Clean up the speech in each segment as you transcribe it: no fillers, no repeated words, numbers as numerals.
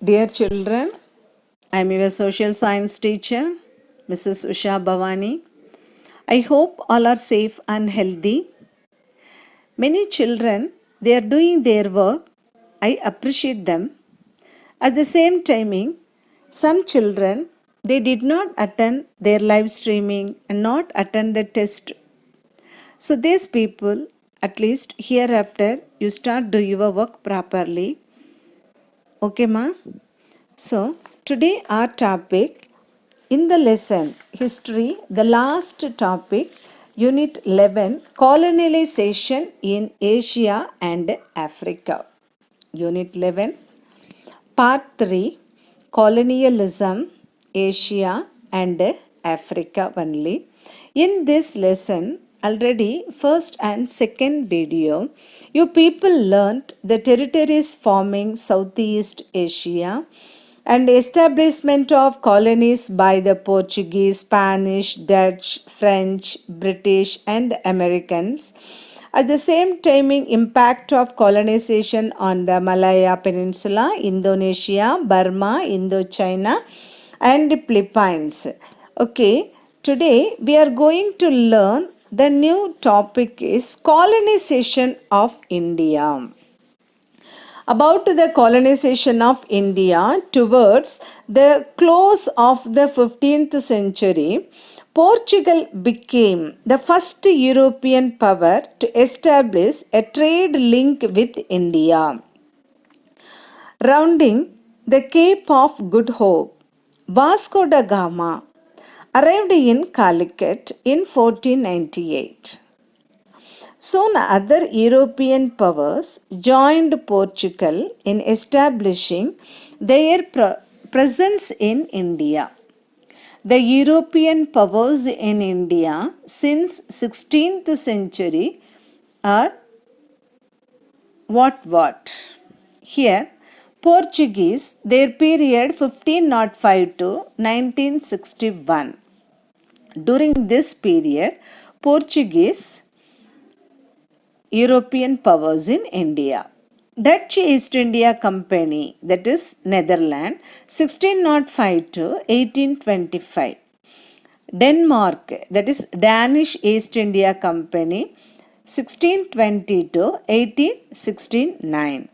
Dear children, I am your social science teacher, Mrs. Usha BHAVANI. I hope all are safe and healthy. Many children, they are doing their work. I appreciate them. At the same timing, some children, they did not attend their live streaming and not attend the test. So these people, at least hereafter, you start do your work properly. Okay, ma? So, today our topic in the lesson history, the last topic, Unit 11, colonization in Asia and Africa. Unit 11, Part 3, colonialism, Asia and Africa only. In this lesson, already first and second video, you people learnt the territories forming Southeast Asia and establishment of colonies by the Portuguese, Spanish, Dutch, French, British and Americans. At the same timing, impact of colonization on the Malaya Peninsula, Indonesia, Burma, Indochina and Philippines. Okay, today we are going to learn the new topic is colonization of India. About the colonization of India towards the close of the 15th century, Portugal became the first European power to establish a trade link with India. Rounding the Cape of Good Hope, Vasco da Gama arrived in Calicut in 1498. Soon other European powers joined Portugal in establishing their presence in India. The European powers in India since 16th century are what? Here, Portuguese, their period 1505 to 1961. During this period, Portuguese European powers in India. Dutch East India Company, that is Netherlands, 1605 to 1825. Denmark, that is Danish East India Company, 1620 to 1869.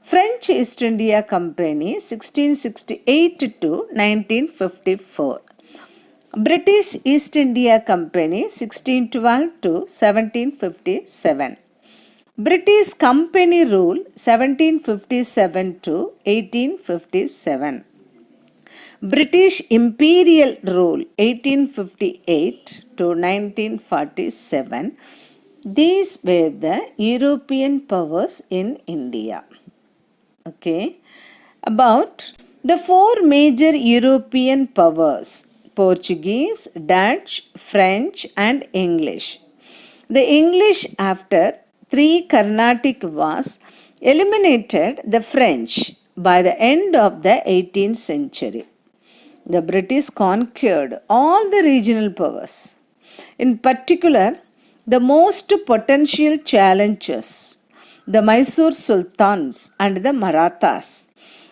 French East India Company, 1668 to 1954. British East India Company, 1612 to 1757. British Company Rule 1757 to 1857. British Imperial Rule 1858 to 1947. These were the European powers in India. Okay. About the four major European powers, Portuguese, Dutch, French and English. The English after three Carnatic wars eliminated the French by the end of the 18th century. The British conquered all the regional powers. In particular, the most potential challengers, the Mysore Sultans and the Marathas,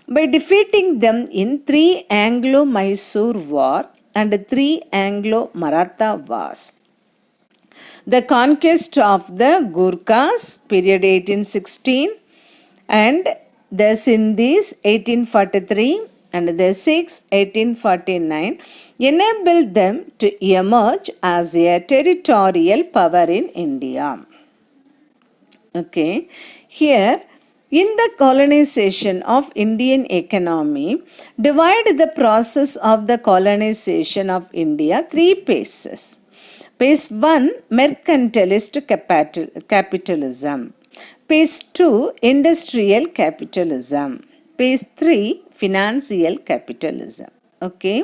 by defeating them in 3 Anglo-Mysore War and 3 Anglo-Maratha Wars. The conquest of the Gurkhas, period 1816, and the Sindhis, 1843, and the Sikhs, 1849, enabled them to emerge as a territorial power in India. Okay, here in the colonization of Indian economy, divide the process of the colonization of India 3 phases. Phase 1, mercantilist capitalism. Phase 2, industrial capitalism. Phase 3, financial capitalism. Okay.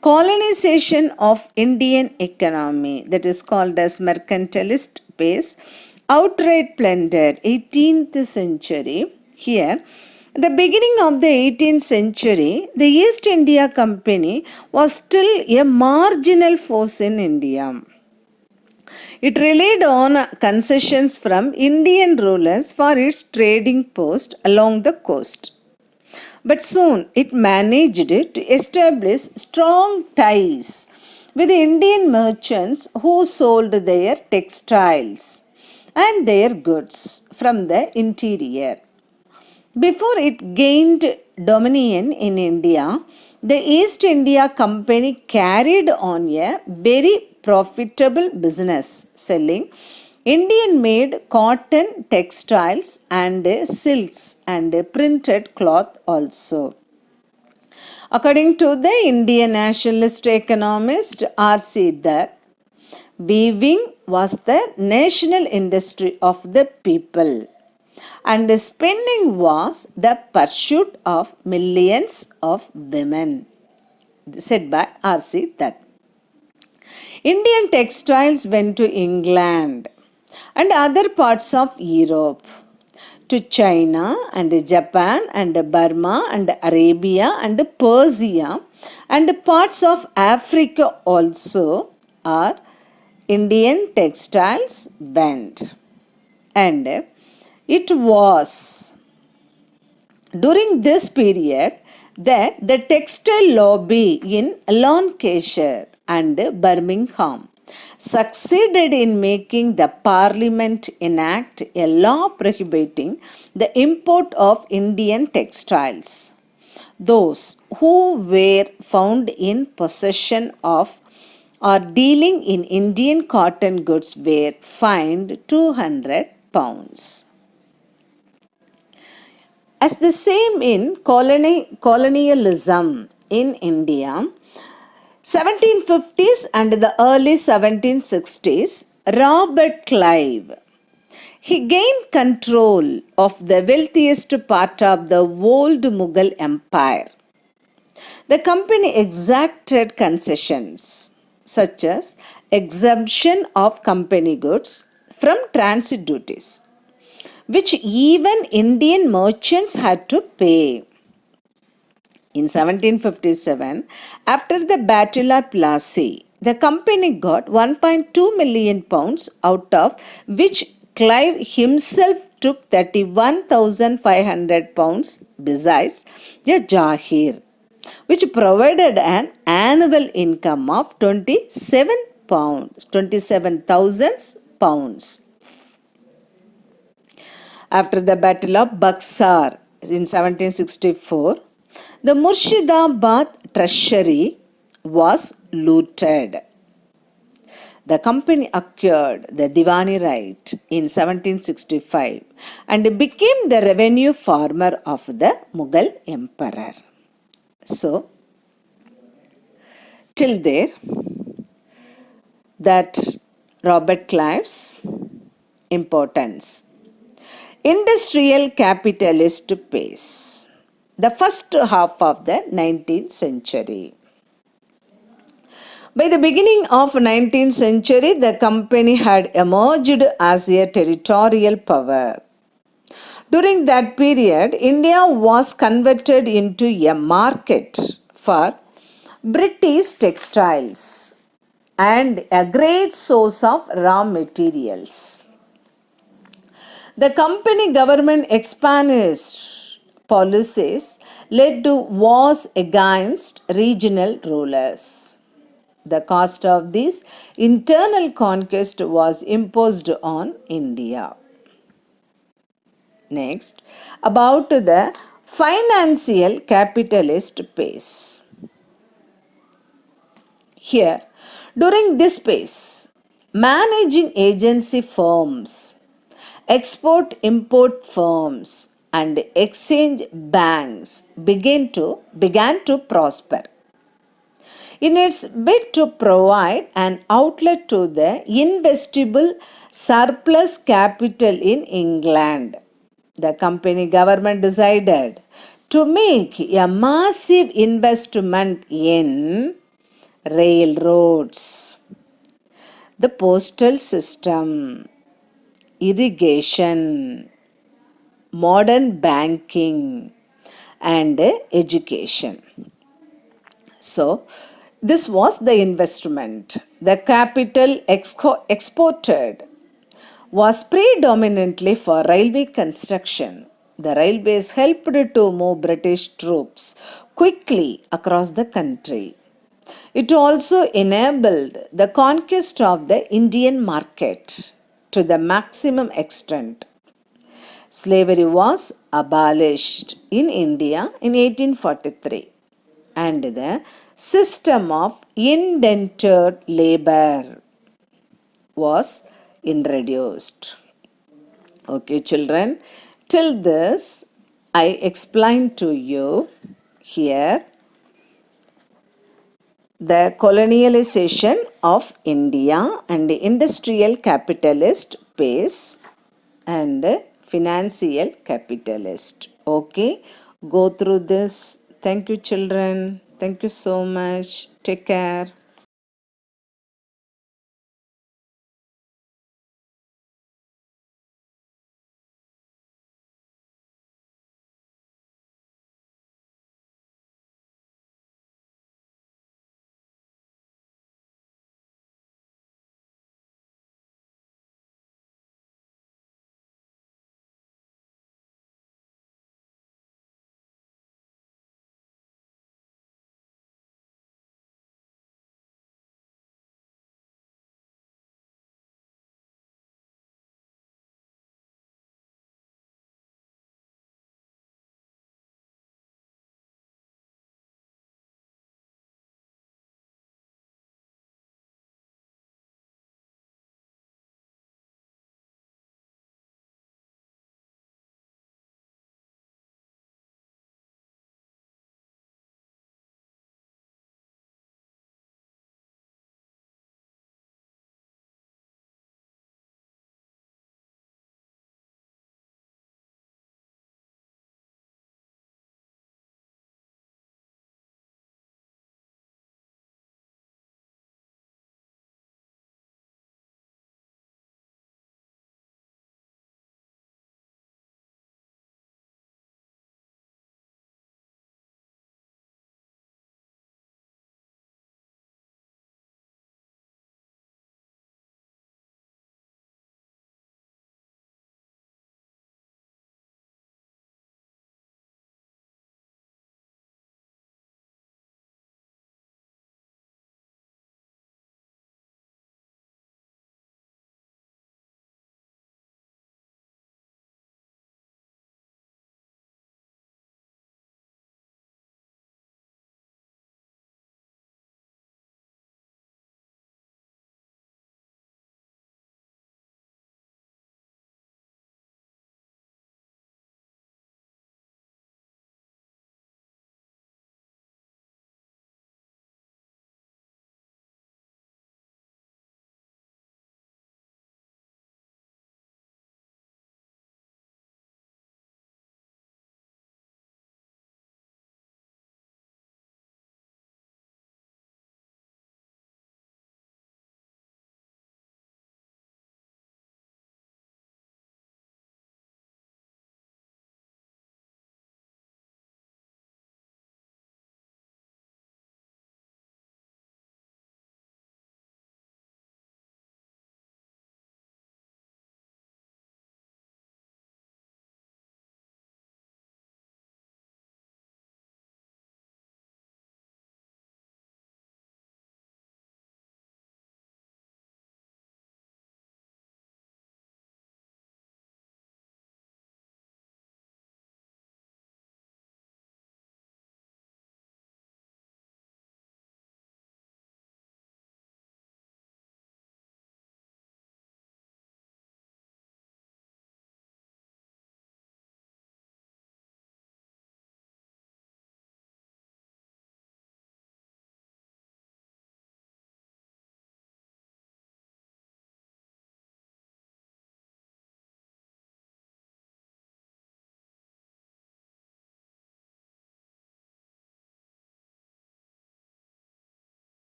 Colonization of Indian economy, that is called as mercantilist phase. Outright plunder, 18th century. Here, at the beginning of the 18th century, the East India Company was still a marginal force in India. It relied on concessions from Indian rulers for its trading post along the coast. But soon it managed to establish strong ties with Indian merchants who sold their textiles and their goods from the interior. Before it gained dominion in India, the East India Company carried on a very profitable business selling Indian made cotton textiles and silks and printed cloth also. According to the Indian nationalist economist R.C. Dutt, weaving was the national industry of the people, and spinning was the pursuit of millions of women, said by R.C. Dutt. Indian textiles went to England and other parts of Europe, to China and Japan and Burma and Arabia and Persia and parts of Africa also are Indian textiles went. And it was during this period that the textile lobby in Lancashire and Birmingham succeeded in making the Parliament enact a law prohibiting the import of Indian textiles. Those who were found in possession of or dealing in Indian cotton goods were fined £200. As the same in colonialism in India, 1750s and the early 1760s, Robert Clive, he gained control of the wealthiest part of the old Mughal Empire. The company exacted concessions such as exemption of company goods from transit duties, which even Indian merchants had to pay. In 1757, after the Battle of Plassey, the company got £1.2 million, out of which Clive himself took £31,500 besides a jahir, which provided an annual income of £27,000. After the Battle of Buxar in 1764, the Murshidabad treasury was looted. The company acquired the Diwani right in 1765 and became the revenue farmer of the Mughal emperor. So, till there, that Robert Clive's importance. Industrial capitalist pace. The first half of the 19th century. By the beginning of 19th century, the company had emerged as a territorial power. During that period, India was converted into a market for British textiles and a great source of raw materials. The company government expansionist policies led to wars against regional rulers. The cost of this internal conquest was imposed on India. Next, about the financial capitalist pace. Here, during this phase, managing agency firms, export-import firms, and exchange banks began to prosper. In its bid to provide an outlet to the investable surplus capital in England, the company government decided to make a massive investment in railroads, the postal system, irrigation, modern banking, and education. So, this was the investment. The capital exported was predominantly for railway construction, The railways helped to move British troops quickly across the country. It also enabled the conquest of the Indian market to the maximum extent. Slavery was abolished in India in 1843 and the system of indentured labor was introduced. Okay, children, till this I explained to you here the colonialization of India and the industrial capitalist base and financial capitalist. Okay, go through this. Thank you, children. Thank you so much. Take care.